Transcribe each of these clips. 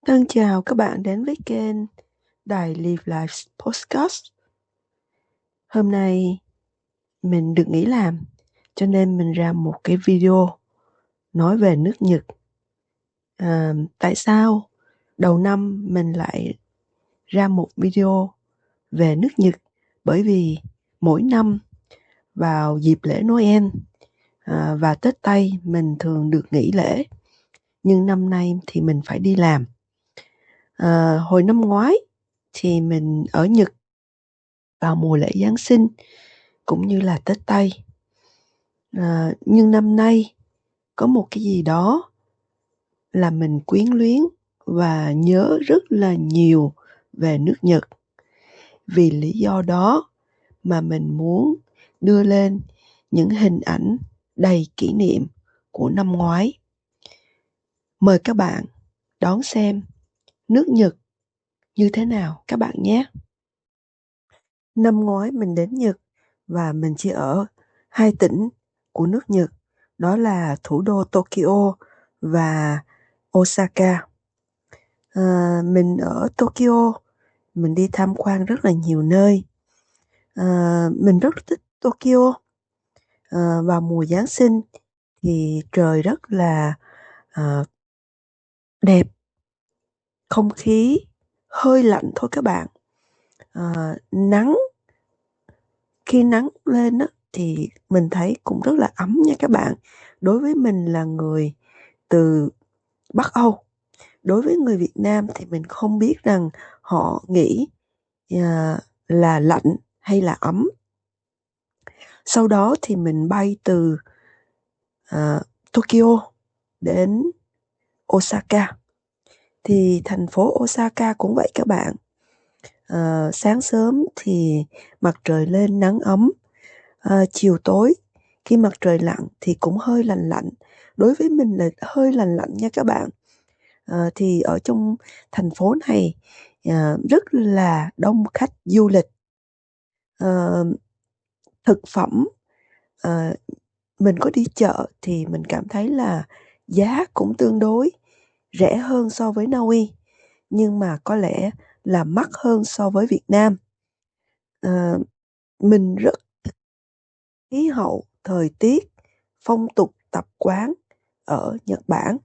Thân chào các bạn đến với kênh Đài Live Life Podcast. Hôm nay mình được nghỉ làm cho nên mình ra một cái video nói về nước Nhật. Tại sao đầu năm mình lại ra một video về nước Nhật? Bởi vì mỗi năm vào dịp lễ Noel và Tết Tây mình thường được nghỉ lễ, nhưng năm nay thì mình phải đi làm. Hồi năm ngoái thì mình ở Nhật vào mùa lễ Giáng sinh cũng như là Tết Tây. Nhưng năm nay có một cái gì đó là mình quyến luyến và nhớ rất là nhiều về nước Nhật. Vì lý do đó mà mình muốn đưa lên những hình ảnh đầy kỷ niệm của năm ngoái. Mời các bạn đón xem nước Nhật như thế nào các bạn nhé. Năm ngoái mình đến Nhật và mình chỉ ở hai tỉnh của nước Nhật, đó là thủ đô Tokyo và Osaka. Mình ở Tokyo, mình đi tham quan rất là nhiều nơi. Mình rất thích Tokyo. Vào mùa Giáng sinh thì trời rất là đẹp, không khí hơi lạnh thôi các bạn. Nắng, khi nắng lên á, thì mình thấy cũng rất là ấm nha các bạn. Đối với mình là người từ Bắc Âu, đối với người Việt Nam thì mình không biết rằng họ nghĩ là lạnh hay là ấm. Sau đó thì mình bay từ Tokyo đến Osaka. Thì thành phố Osaka cũng vậy các bạn. Sáng sớm thì mặt trời lên nắng ấm, chiều tối khi mặt trời lặn thì cũng hơi lạnh lạnh. Đối với mình là hơi lạnh lạnh nha các bạn. Thì ở trong thành phố này rất là đông khách du lịch. Thực phẩm, mình có đi chợ thì mình cảm thấy là giá cũng tương đối rẻ hơn so với Na Uy, nhưng mà có lẽ là mắc hơn so với Việt Nam. Mình rất khí hậu, thời tiết, phong tục tập quán ở Nhật Bản,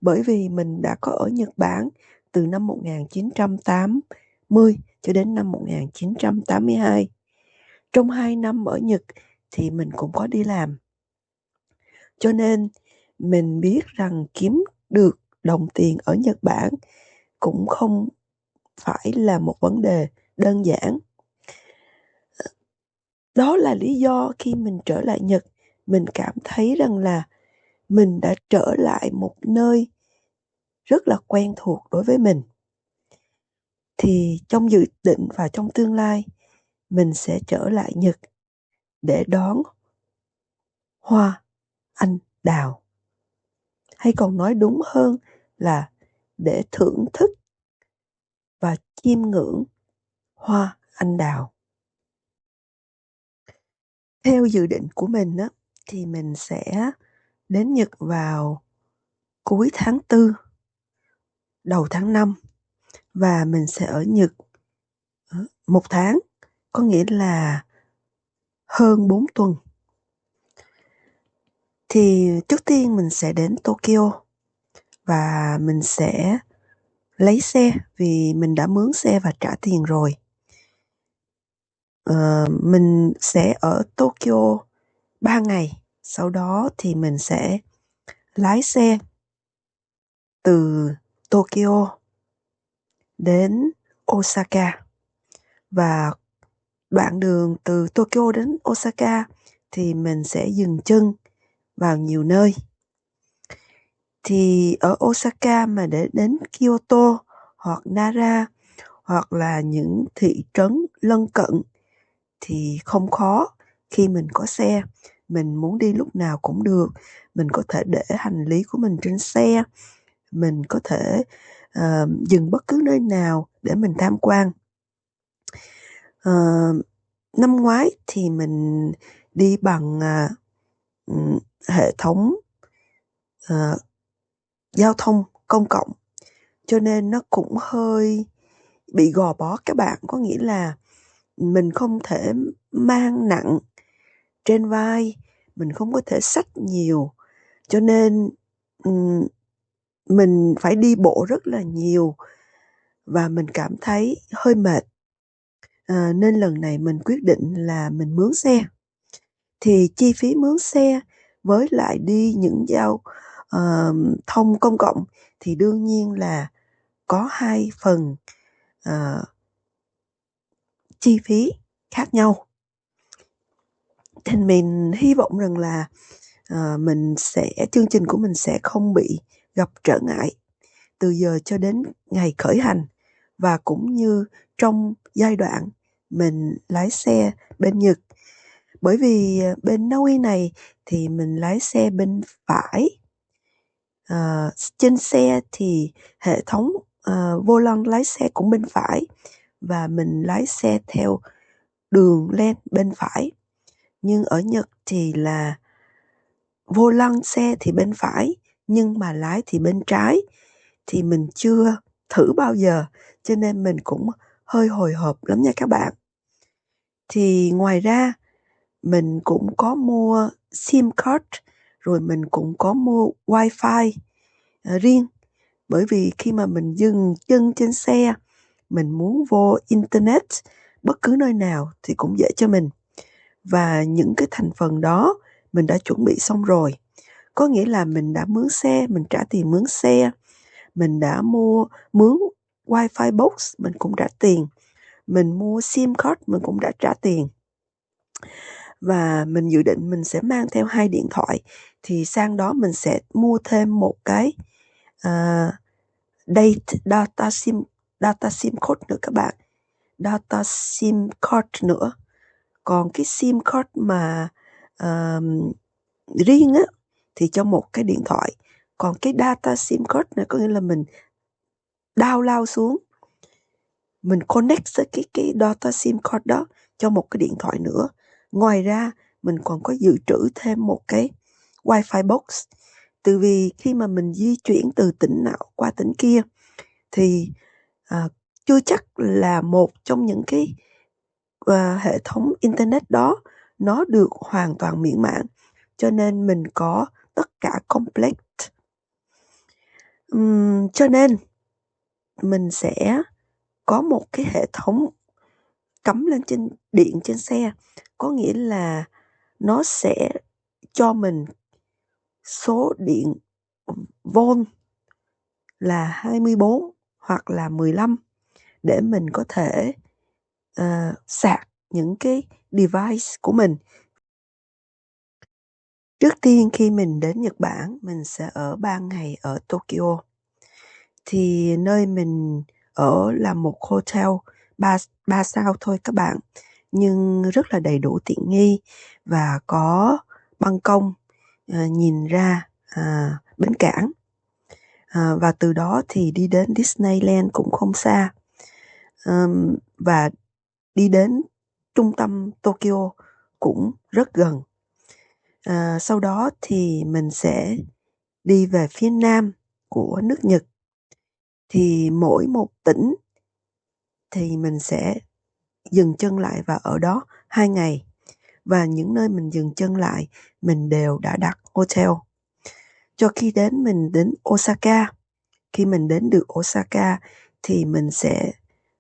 bởi vì mình đã có ở Nhật Bản từ năm 1980 cho đến năm 1982. Trong 2 năm ở Nhật thì mình cũng có đi làm. Cho nên mình biết rằng kiếm được đồng tiền ở Nhật Bản cũng không phải là một vấn đề đơn giản. Đó là lý do khi mình trở lại Nhật, mình cảm thấy rằng là mình đã trở lại một nơi rất là quen thuộc đối với mình. Thì trong dự định và trong tương lai, mình sẽ trở lại Nhật để đón hoa anh đào. Hay còn nói đúng hơn là để thưởng thức và chiêm ngưỡng hoa anh đào. Theo dự định của mình á, thì mình sẽ đến Nhật vào cuối tháng 4, đầu tháng 5, và mình sẽ ở Nhật 1 tháng, có nghĩa là hơn 4 tuần. Thì trước tiên mình sẽ đến Tokyo và mình sẽ lấy xe vì mình đã mướn xe và trả tiền rồi. Mình sẽ ở Tokyo 3 ngày, sau đó thì mình sẽ lái xe từ Tokyo đến Osaka. Và đoạn đường từ Tokyo đến Osaka thì mình sẽ dừng chân vào nhiều nơi. Thì ở Osaka mà để đến Kyoto hoặc Nara hoặc là những thị trấn lân cận thì không khó. Khi mình có xe, mình muốn đi lúc nào cũng được. Mình có thể để hành lý của mình trên xe. Mình có thể dừng bất cứ nơi nào để mình tham quan. Năm ngoái thì mình đi bằng hệ thống giao thông công cộng, cho nên nó cũng hơi bị gò bó các bạn. Có nghĩa là mình không thể mang nặng trên vai, mình không có thể xách nhiều, cho nên mình phải đi bộ rất là nhiều và mình cảm thấy hơi mệt. Nên lần này mình quyết định là mình mướn xe. Thì chi phí mướn xe với lại đi những giao thông công cộng thì đương nhiên là có hai phần chi phí khác nhau. Thì mình hy vọng rằng là chương trình của mình sẽ không bị gặp trở ngại từ giờ cho đến ngày khởi hành, và cũng như trong giai đoạn mình lái xe bên Nhật. Bởi vì bên Na Uy này thì mình lái xe bên phải. Trên xe thì hệ thống vô lăng lái xe cũng bên phải, và mình lái xe theo đường lên bên phải. Nhưng ở Nhật thì là vô lăng xe thì bên phải, nhưng mà lái thì bên trái. Thì mình chưa thử bao giờ, cho nên mình cũng hơi hồi hộp lắm nha các bạn. Thì ngoài ra, mình cũng có mua SIM card, rồi mình cũng có mua Wi-Fi riêng. Bởi vì khi mà mình dừng chân trên xe, mình muốn vô Internet bất cứ nơi nào thì cũng dễ cho mình. Và những cái thành phần đó mình đã chuẩn bị xong rồi. Có nghĩa là mình đã mướn xe, mình trả tiền mướn xe, mình đã mướn Wi-Fi box, mình cũng trả tiền, mình mua SIM card, mình cũng đã trả tiền. Và mình dự định mình sẽ mang theo 2 điện thoại, thì sang đó mình sẽ mua thêm một cái data SIM card nữa các bạn. Data SIM card nữa. Còn cái SIM card mà riêng á thì cho một cái điện thoại. Còn cái data SIM card này có nghĩa là mình download xuống, mình connect với cái data SIM card đó cho một cái điện thoại nữa. Ngoài ra mình còn có dự trữ thêm một cái Wi-Fi box. Từ vì khi mà mình di chuyển từ tỉnh nào qua tỉnh kia thì chưa chắc là một trong những cái hệ thống internet đó nó được hoàn toàn miễn mạng, cho nên mình có tất cả complete. Cho nên mình sẽ có một cái hệ thống cắm lên trên điện trên xe, có nghĩa là nó sẽ cho mình số điện volt là 24 hoặc là 15 để mình có thể sạc những cái device của mình. Trước tiên khi mình đến Nhật Bản, mình sẽ ở 3 ngày ở Tokyo. Thì nơi mình ở là một hotel 3 sao thôi các bạn, nhưng rất là đầy đủ tiện nghi và có ban công nhìn ra bến cảng. Và từ đó thì đi đến Disneyland cũng không xa, và đi đến trung tâm Tokyo cũng rất gần. Sau đó thì mình sẽ đi về phía nam của nước Nhật. Thì mỗi một tỉnh thì mình sẽ dừng chân lại và ở đó 2 ngày. Và những nơi mình dừng chân lại, mình đều đã đặt hotel. Cho khi mình đến Osaka, khi mình đến được Osaka thì mình sẽ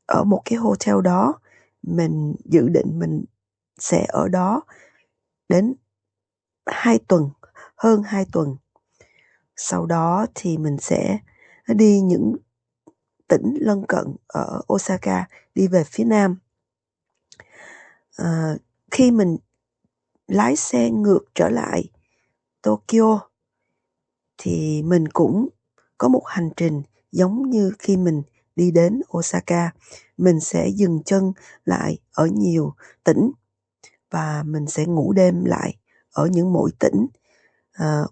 ở một cái hotel đó. Mình dự định mình sẽ ở đó đến 2 tuần, hơn 2 tuần. Sau đó thì mình sẽ đi những tỉnh lân cận ở Osaka, đi về phía nam. Khi mình lái xe ngược trở lại Tokyo thì mình cũng có một hành trình giống như khi mình đi đến Osaka. Mình sẽ dừng chân lại ở nhiều tỉnh và mình sẽ ngủ đêm lại ở những mỗi tỉnh.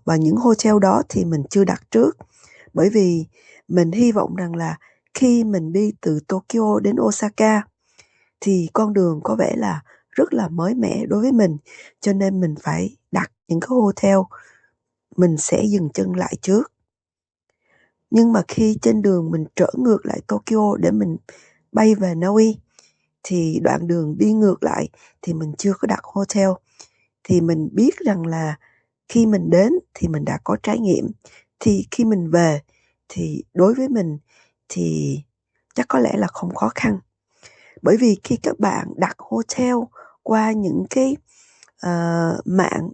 Và những hotel đó thì mình chưa đặt trước, bởi vì mình hy vọng rằng là khi mình đi từ Tokyo đến Osaka thì con đường có vẻ là rất là mới mẻ đối với mình, cho nên mình phải đặt những cái hotel mình sẽ dừng chân lại trước. Nhưng mà khi trên đường mình trở ngược lại Tokyo để mình bay về Na Uy, thì đoạn đường đi ngược lại thì mình chưa có đặt hotel. Thì mình biết rằng là khi mình đến thì mình đã có trải nghiệm. Thì khi mình về thì đối với mình thì chắc có lẽ là không khó khăn. Bởi vì khi các bạn đặt hotel qua những cái mạng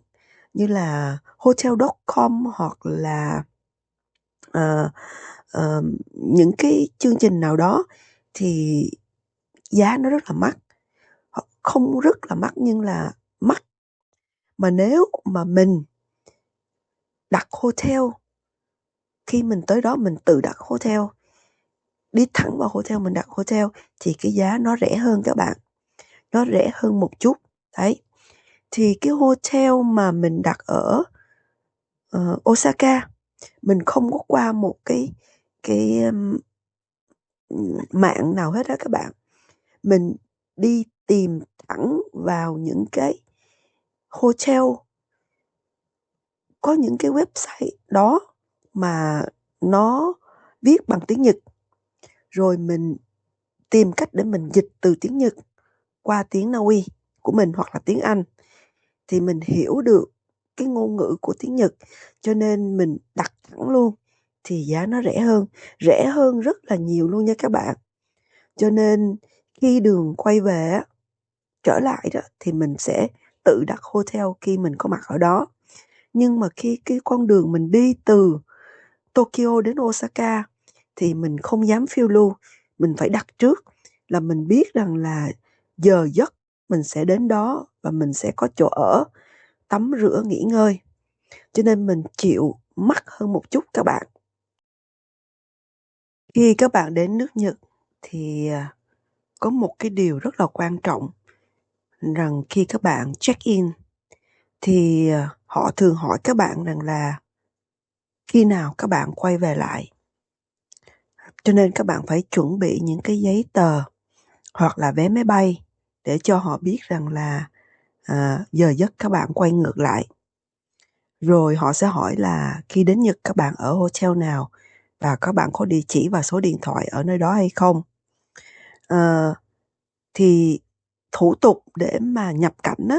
như là hotel.com hoặc là những cái chương trình nào đó thì giá nó rất là mắc. Không rất là mắc nhưng là mắc. Mà nếu mà mình đặt hotel, khi mình tới đó mình tự đặt hotel, đi thẳng vào hotel mình đặt hotel thì cái giá nó rẻ hơn các bạn. Nó rẻ hơn một chút. Đấy. Thì cái hotel mà mình đặt ở Osaka, mình không có qua một cái mạng nào hết đó các bạn. Mình đi tìm thẳng vào những cái hotel, có những cái website đó mà nó viết bằng tiếng Nhật, rồi mình tìm cách để mình dịch từ tiếng Nhật qua tiếng Na Uy của mình hoặc là tiếng Anh, thì mình hiểu được cái ngôn ngữ của tiếng Nhật, cho nên mình đặt thẳng luôn thì giá nó rẻ hơn rất là nhiều luôn nha các bạn. Cho nên khi đường quay về trở lại đó thì mình sẽ tự đặt hotel khi mình có mặt ở đó. Nhưng mà khi cái con đường mình đi từ Tokyo đến Osaka thì mình không dám phiêu lưu, mình phải đặt trước, là mình biết rằng là giờ giấc mình sẽ đến đó và mình sẽ có chỗ ở, tắm rửa, nghỉ ngơi. Cho nên mình chịu mắc hơn một chút các bạn. Khi các bạn đến nước Nhật thì có một cái điều rất là quan trọng, rằng khi các bạn check-in thì họ thường hỏi các bạn rằng là khi nào các bạn quay về lại. Cho nên các bạn phải chuẩn bị những cái giấy tờ hoặc là vé máy bay để cho họ biết rằng là giờ giấc các bạn quay ngược lại. Rồi họ sẽ hỏi là khi đến Nhật các bạn ở hotel nào và các bạn có địa chỉ và số điện thoại ở nơi đó hay không. Thì thủ tục để mà nhập cảnh á,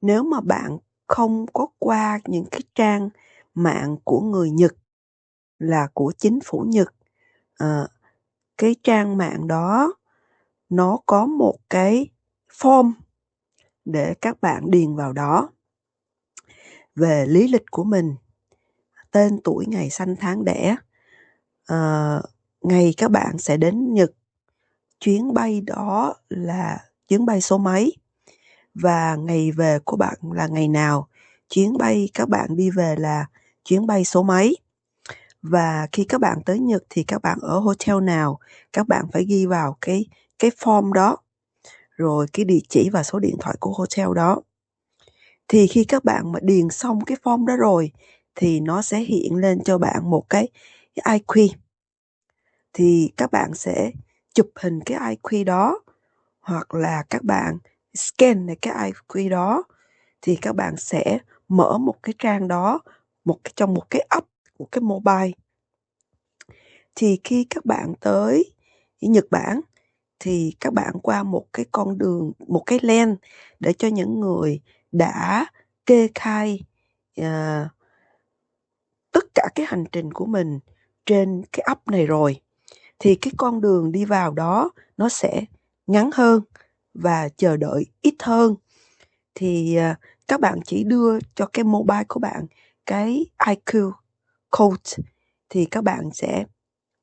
nếu mà bạn không có qua những cái trang mạng của người Nhật, là của chính phủ Nhật, cái trang mạng đó nó có một cái form để các bạn điền vào đó về lý lịch của mình, tên tuổi, ngày sinh tháng đẻ, ngày các bạn sẽ đến Nhật, chuyến bay đó là chuyến bay số mấy, và ngày về của bạn là ngày nào, chuyến bay các bạn đi về là chuyến bay số mấy. Và khi các bạn tới Nhật thì các bạn ở hotel nào, các bạn phải ghi vào cái form đó, rồi cái địa chỉ và số điện thoại của hotel đó. Thì khi các bạn mà điền xong cái form đó rồi thì nó sẽ hiện lên cho bạn một cái IQ. Thì các bạn sẽ chụp hình cái IQ đó, hoặc là các bạn scan cái IQ đó, thì các bạn sẽ mở một cái trang đó trong một cái app của cái mobile. Thì khi các bạn tới Nhật Bản thì các bạn qua một cái con đường, một cái lane để cho những người đã kê khai tất cả cái hành trình của mình trên cái app này rồi, thì cái con đường đi vào đó nó sẽ ngắn hơn và chờ đợi ít hơn. Thì các bạn chỉ đưa cho cái mobile của bạn cái IQ code, thì các bạn sẽ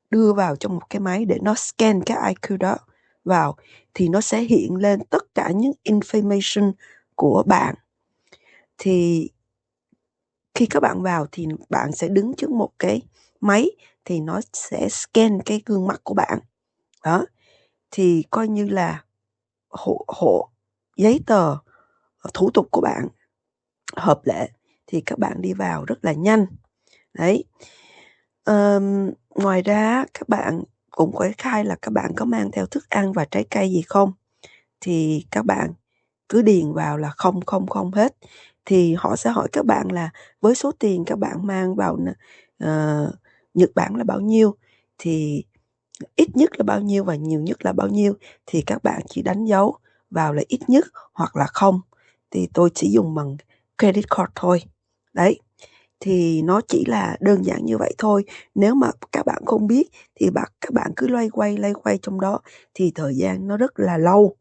đưa vào trong một cái máy để nó scan cái IQ đó vào, thì nó sẽ hiện lên tất cả những information của bạn. Thì khi các bạn vào thì bạn sẽ đứng trước một cái máy, thì nó sẽ scan cái gương mặt của bạn đó, thì coi như là hộ giấy tờ, thủ tục của bạn hợp lệ thì các bạn đi vào rất là nhanh. Đấy. Ngoài ra các bạn cũng phải khai là các bạn có mang theo thức ăn và trái cây gì không, thì các bạn cứ điền vào là không hết. Thì họ sẽ hỏi các bạn là với số tiền các bạn mang vào Nhật Bản là bao nhiêu, thì ít nhất là bao nhiêu và nhiều nhất là bao nhiêu, thì các bạn chỉ đánh dấu vào là ít nhất hoặc là không. Thì tôi chỉ dùng bằng credit card thôi. Đấy, thì nó chỉ là đơn giản như vậy thôi. Nếu mà các bạn không biết thì các bạn cứ loay quay trong đó thì thời gian nó rất là lâu.